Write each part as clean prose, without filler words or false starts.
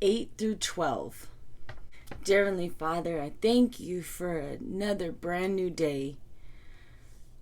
8 through 12. Dear Heavenly Father, I thank you for another brand new day.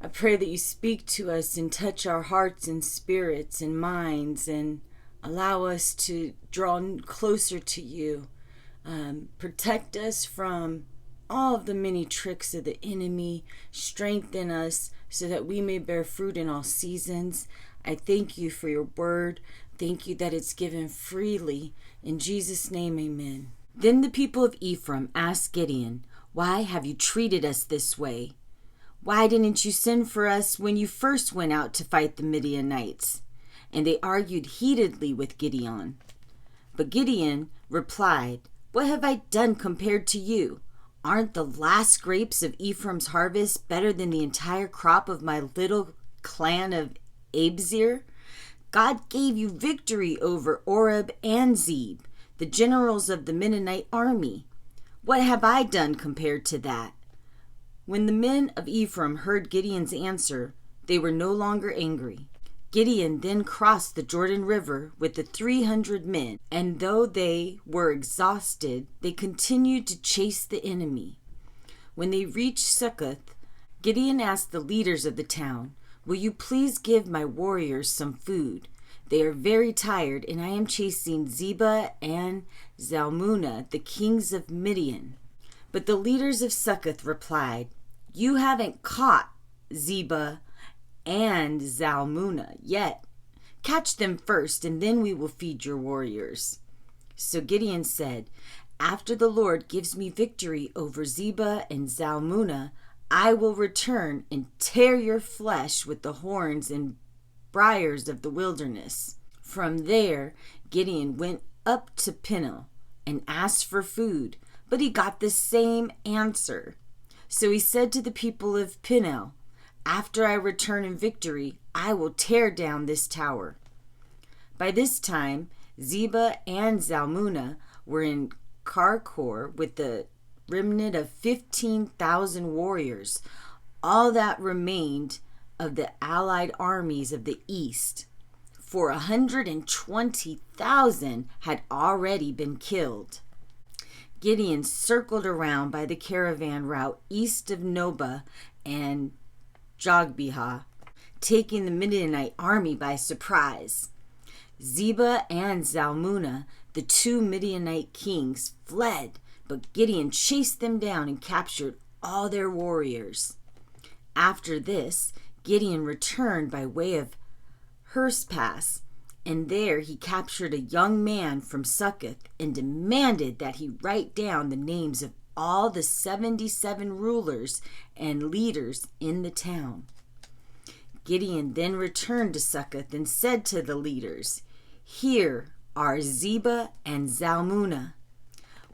I pray that you speak to us and touch our hearts and spirits and minds and allow us to draw closer to you. Protect us from all of the many tricks of the enemy. Strengthen us so that we may bear fruit in all seasons. I thank you for your word. Thank you that it's given freely. In Jesus' name, amen. Then the people of Ephraim asked Gideon, "Why have you treated us this way? Why didn't you send for us when you first went out to fight the Midianites?" And they argued heatedly with Gideon. But Gideon replied, "What have I done compared to you? Aren't the last grapes of Ephraim's harvest better than the entire crop of my little clan of Abzan? God gave you victory over Oreb and Zeb, the generals of the Midianite army. What have I done compared to that?" When the men of Ephraim heard Gideon's answer, they were no longer angry. Gideon then crossed the Jordan River with the 300 men, and though they were exhausted, they continued to chase the enemy. When they reached Succoth, Gideon asked the leaders of the town, "Will you please give my warriors some food? They are very tired, and I am chasing Zebah and Zalmunna, the kings of Midian." But the leaders of Succoth replied, "You haven't caught Zebah and Zalmunna yet. Catch them first, and then we will feed your warriors." So Gideon said, "After the Lord gives me victory over Zebah and Zalmunna, I will return and tear your flesh with the horns and briars of the wilderness." From there, Gideon went up to Peniel and asked for food, but he got the same answer. So he said to the people of Peniel, "After I return in victory, I will tear down this tower." By this time, Zebah and Zalmunna were in Karkor with the remnant of 15,000 warriors, all that remained of the allied armies of the east. For 120,000 had already been killed. Gideon circled around by the caravan route east of Nobah and Jogbehah, taking the Midianite army by surprise. Zebah and Zalmunna, the two Midianite kings, fled, but Gideon chased them down and captured all their warriors. After this, Gideon returned by way of Pass, and there he captured a young man from Succoth and demanded that he write down the names of all the 77 rulers and leaders in the town. Gideon then returned to Succoth and said to the leaders, "Here are Zebah and Zalmunna.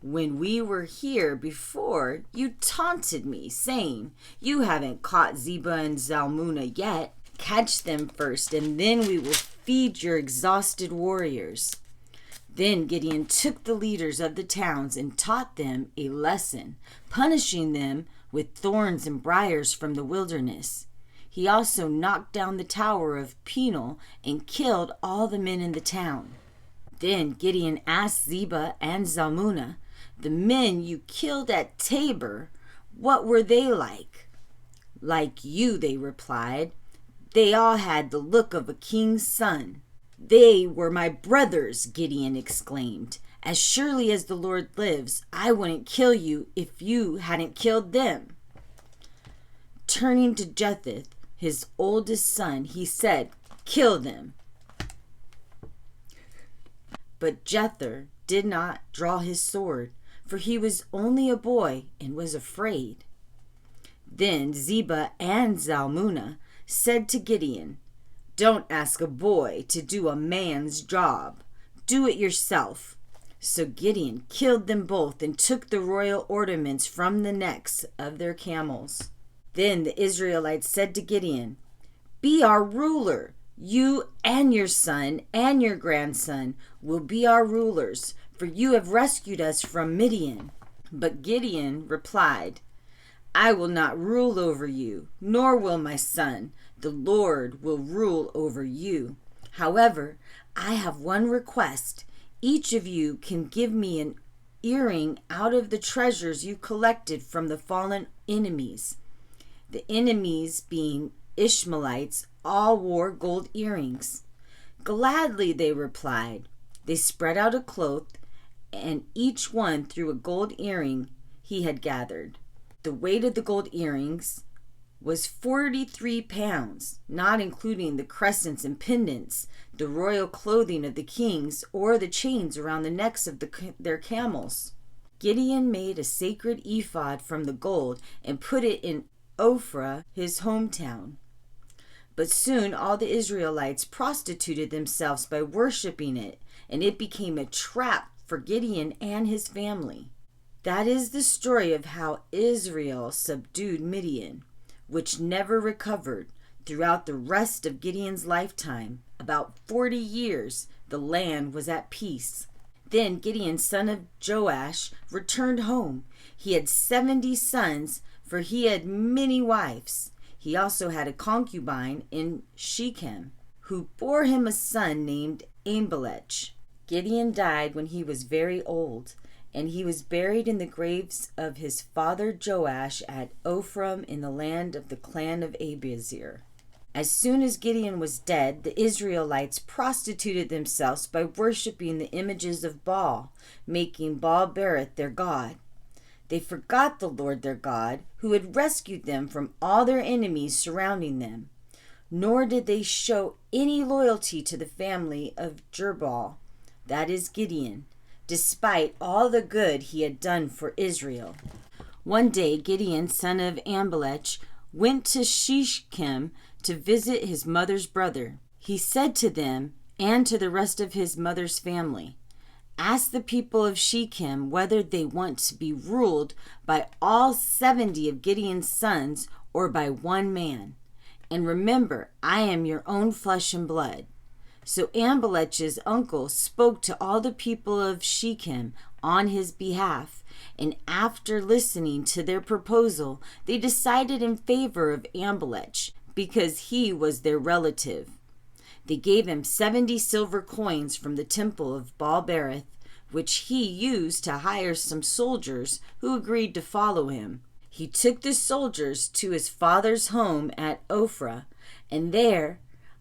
When we were here before, you taunted me, saying, 'You haven't caught Zebah and Zalmunna yet. Catch them first, and then we will feed your exhausted warriors.'" Then Gideon took the leaders of the towns and taught them a lesson, punishing them with thorns and briars from the wilderness. He also knocked down the tower of Peniel and killed all the men in the town. Then Gideon asked Zebah and Zalmunna, "The men you killed at Tabor, what were they like?" "Like you," they replied. "They all had the look of a king's son." "They were my brothers," Gideon exclaimed. "As surely as the Lord lives, I wouldn't kill you if you hadn't killed them." Turning to Jephthah, his oldest son, he said, "Kill them." But Jephthah did not draw his sword, for he was only a boy and was afraid. Then Zebah and Zalmunna said to Gideon, "Don't ask a boy to do a man's job. Do it yourself." So Gideon killed them both and took the royal ornaments from the necks of their camels. Then the Israelites said to Gideon, "Be our ruler. You and your son and your grandson will be our rulers, for you have rescued us from Midian." But Gideon replied, "I will not rule over you, nor will my son. The Lord will rule over you. However, I have one request. Each of you can give me an earring out of the treasures you collected from the fallen enemies. The enemies, being Ishmaelites, all wore gold earrings. Gladly, they replied. They spread out a cloth, and each one threw a gold earring he had gathered. The weight of the gold earrings was 43 pounds, not including the crescents and pendants, the royal clothing of the kings, or the chains around the necks of their camels. Gideon made a sacred ephod from the gold and put it in Ophrah, his hometown. But soon all the Israelites prostituted themselves by worshiping it, and it became a trap for Gideon and his family. That is the story of how Israel subdued Midian, which never recovered. Throughout the rest of Gideon's lifetime, about 40 years, the land was at peace. Then Gideon, son of Joash, returned home. He had 70 sons, for he had many wives. He also had a concubine in Shechem, who bore him a son named Abimelech. Gideon died when he was very old, and he was buried in the graves of his father Joash at Ephraim in the land of the clan of Abiezer. As soon as Gideon was dead, the Israelites prostituted themselves by worshiping the images of Baal, making Baal-berith their god. They forgot the Lord their God, who had rescued them from all their enemies surrounding them. Nor did they show any loyalty to the family of Jerubbaal, that is Gideon, despite all the good he had done for Israel. One day Gideon, son of Abimelech, went to Shechem to visit his mother's brother. He said to them and to the rest of his mother's family, "Ask the people of Shechem whether they want to be ruled by all 70 of Gideon's sons or by one man. And remember, I am your own flesh and blood." So Abimelech's uncle spoke to all the people of Shechem on his behalf, and after listening to their proposal, they decided in favor of Abimelech because he was their relative. They gave him 70 silver coins from the temple of Baal-berith, which he used to hire some soldiers who agreed to follow him. He took the soldiers to his father's home at Ophrah, and there,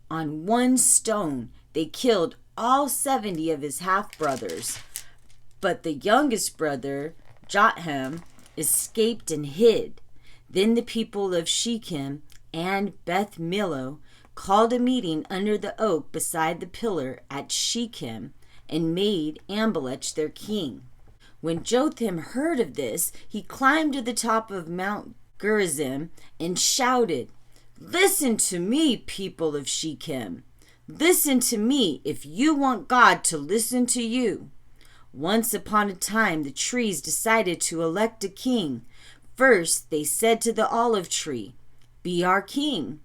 on one stone, they killed all 70 of his half-brothers. But the youngest brother, Jotham, escaped and hid. Then the people of Shechem and Beth Millo called a meeting under the oak beside the pillar at Shechem and made Abimelech their king. When Jotham heard of this, he climbed to the top of Mount Gerizim and shouted, "Listen to me, people of Shechem. Listen to me if you want God to listen to you. Once upon a time, the trees decided to elect a king. First, they said to the olive tree, 'Be our king.'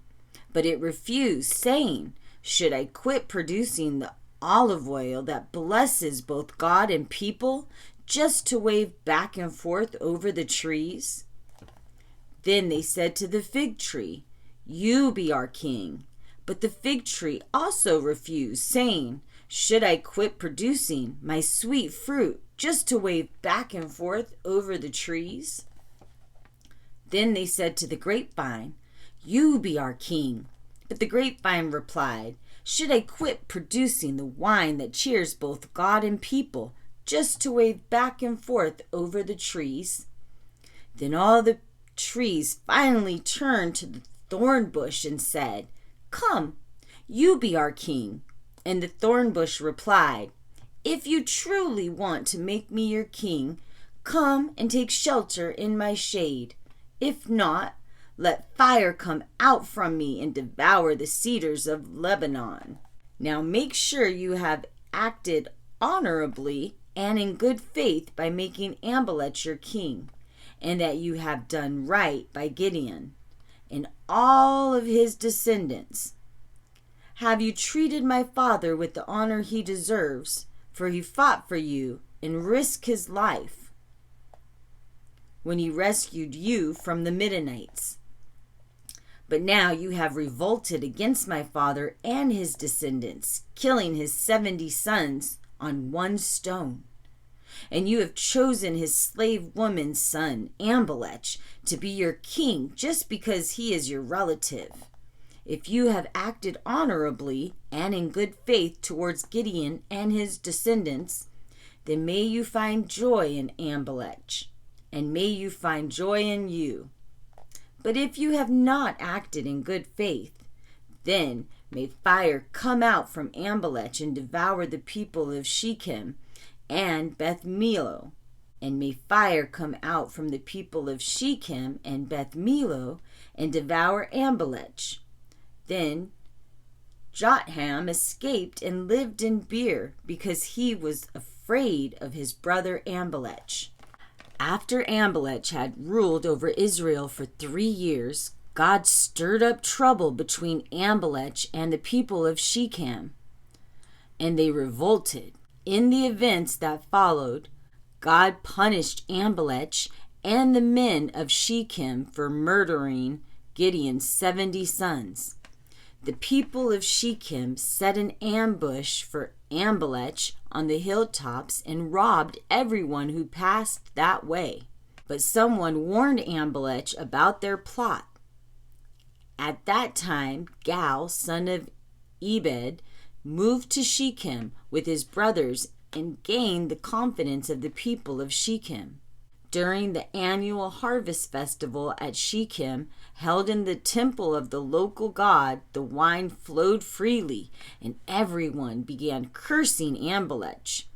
But it refused, saying, 'Should I quit producing the olive oil that blesses both God and people just to wave back and forth over the trees?' Then they said to the fig tree, 'You be our king.' But the fig tree also refused, saying, 'Should I quit producing my sweet fruit just to wave back and forth over the trees?' Then they said to the grapevine, 'You be our king.' But the grapevine replied, 'Should I quit producing the wine that cheers both God and people just to wave back and forth over the trees?' Then all the trees finally turned to the thorn bush and said, 'Come, you be our king.' And the thorn bush replied, 'If you truly want to make me your king, come and take shelter in my shade. If not, let fire come out from me and devour the cedars of Lebanon.' Now make sure you have acted honorably and in good faith by making Abimelech your king, and that you have done right by Gideon and all of his descendants. Have you treated my father with the honor he deserves, for he fought for you and risked his life when he rescued you from the Midianites? But now you have revolted against my father and his descendants, killing his 70 sons on one stone. And you have chosen his slave woman's son, Abimelech, to be your king just because he is your relative. If you have acted honorably and in good faith towards Gideon and his descendants, then may you find joy in Abimelech, and may you find joy in you. But if you have not acted in good faith, then may fire come out from Abimelech and devour the people of Shechem and Beth Millo, and may fire come out from the people of Shechem and Beth Millo and devour Abimelech. Then Jotham escaped and lived in Beer because he was afraid of his brother Abimelech. After Abimelech had ruled over Israel for 3 years, God stirred up trouble between Abimelech and the people of Shechem, and they revolted. In the events that followed, God punished Abimelech and the men of Shechem for murdering Gideon's 70 sons. The people of Shechem set an ambush for Abimelech on the hilltops and robbed everyone who passed that way. But someone warned Abimelech about their plot. At that time, Gal, son of Ebed, moved to Shechem with his brothers and gained the confidence of the people of Shechem. During the annual harvest festival at Shechem, held in the temple of the local god, the wine flowed freely, and everyone began cursing Abimelech.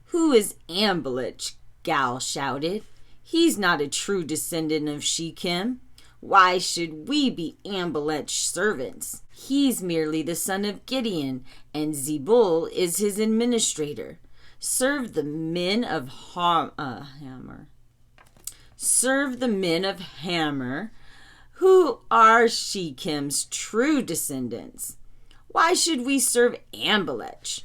"Who is Abimelech?" Gal shouted. "He's not a true descendant of Shechem. Why should we be Abimelech's servants? He's merely the son of Gideon, and Zebul is his administrator. Serve the men of Hammer, who are Shechem's true descendants. Why should we serve Abimelech?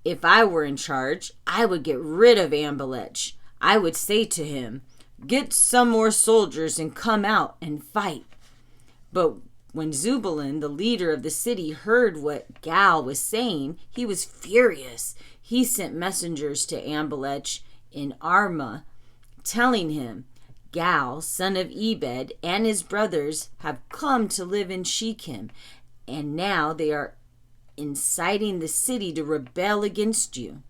If I were in charge, I would get rid of Abimelech. I would say to him, 'Get some more soldiers and come out and fight.'" But when Zebulun, the leader of the city, heard what Gal was saying, he was furious. He sent messengers to Abimelech in Armah, telling him, "Gal, son of Ebed, and his brothers have come to live in Shechem, and now they are inciting the city to rebel against you.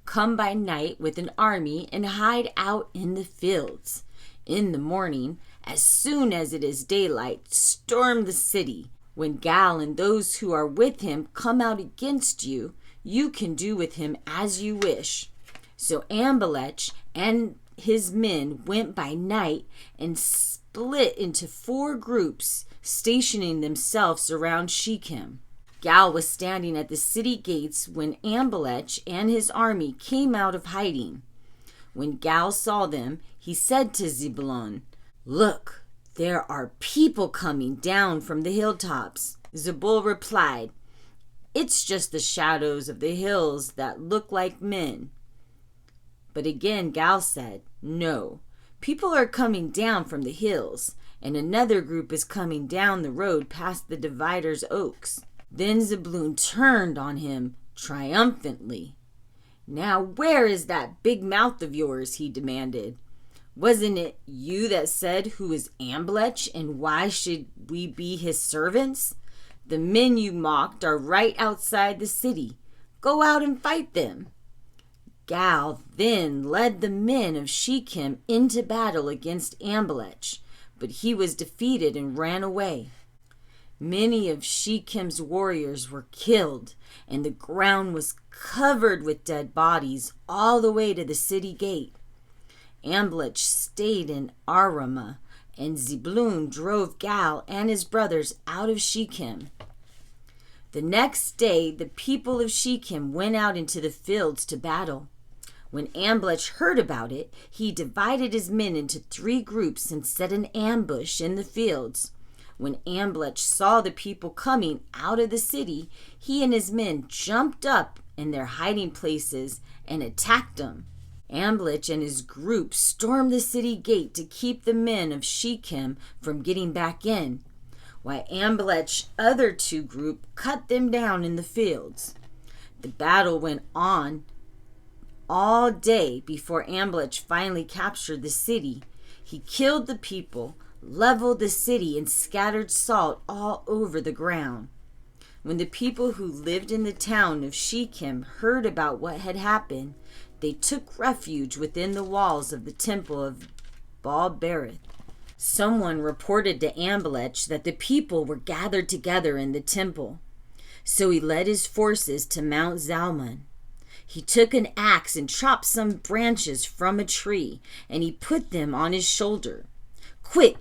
Come by night with an army and hide out in the fields. In the morning, as soon as it is daylight, storm the city. When Gal and those who are with him come out against you, you can do with him as you wish." So Abimelech and his men went by night and split into 4 groups, stationing themselves around Shechem. Gal was standing at the city gates when Abimelech and his army came out of hiding. When Gal saw them, he said to Zebulun, "Look, there are people coming down from the hilltops." Zebul replied, "It's just the shadows of the hills that look like men." But again Gal said, "No, people are coming down from the hills, and another group is coming down the road past the divider's oaks." Then Zebulun turned on him triumphantly. "Now where is that big mouth of yours?" he demanded. "Wasn't it you that said, 'Who is Abimelech, and why should we be his servants?' The men you mocked are right outside the city. Go out and fight them." Gal then led the men of Shechem into battle against Abimelech, but he was defeated and ran away. Many of Shechem's warriors were killed, and the ground was covered with dead bodies all the way to the city gate. Abimelech stayed in Armah, and Zebulun drove Gal and his brothers out of Shechem. The next day, the people of Shechem went out into the fields to battle. When Abimelech heard about it, he divided his men into 3 groups and set an ambush in the fields. When Abimelech saw the people coming out of the city, he and his men jumped up in their hiding places and attacked them. Abimelech and his group stormed the city gate to keep the men of Shechem from getting back in, while Abimelech's other 2 groups cut them down in the fields. The battle went on all day before Abimelech finally captured the city. He killed the people, leveled the city, and scattered salt all over the ground. When the people who lived in the town of Shechem heard about what had happened, they took refuge within the walls of the temple of Baal-berith. Someone reported to Abimelech that the people were gathered together in the temple. So he led his forces to Mount Zalmon. He took an axe and chopped some branches from a tree, and he put them on his shoulder. "Quick,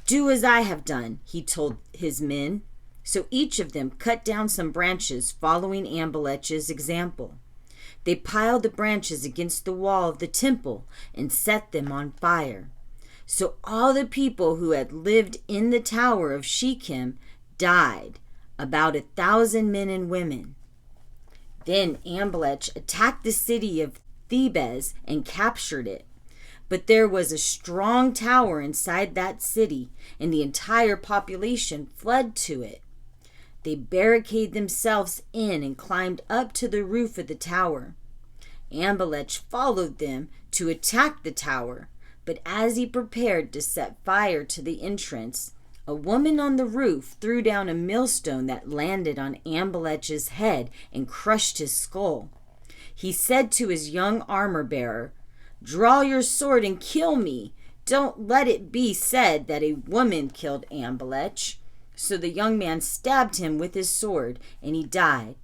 do as I have done," he told his men. So each of them cut down some branches, following Abimelech's example. They piled the branches against the wall of the temple and set them on fire. So all the people who had lived in the tower of Shechem died, about 1,000 men and women. Then Abimelech attacked the city of Thebez and captured it. But there was a strong tower inside that city, and the entire population fled to it. They barricaded themselves in and climbed up to the roof of the tower. Abimelech followed them to attack the tower, but as he prepared to set fire to the entrance, a woman on the roof threw down a millstone that landed on Abimelech's head and crushed his skull. He said to his young armor-bearer, "Draw your sword and kill me. Don't let it be said that a woman killed Abimelech." So the young man stabbed him with his sword, and he died.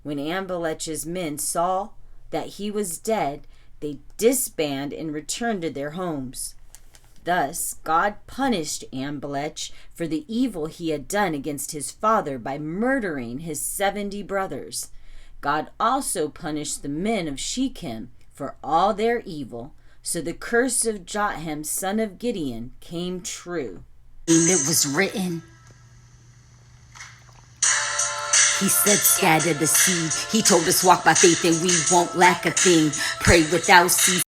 When Abimelech's men saw that he was dead, they disbanded and returned to their homes. Thus God punished Abimelech for the evil he had done against his father by murdering his 70 brothers. God also punished the men of Shechem for all their evil, so the curse of Jotham, son of Gideon, came true. It was written. He said, scatter the seed. He told us walk by faith and we won't lack a thing. Pray without ceasing.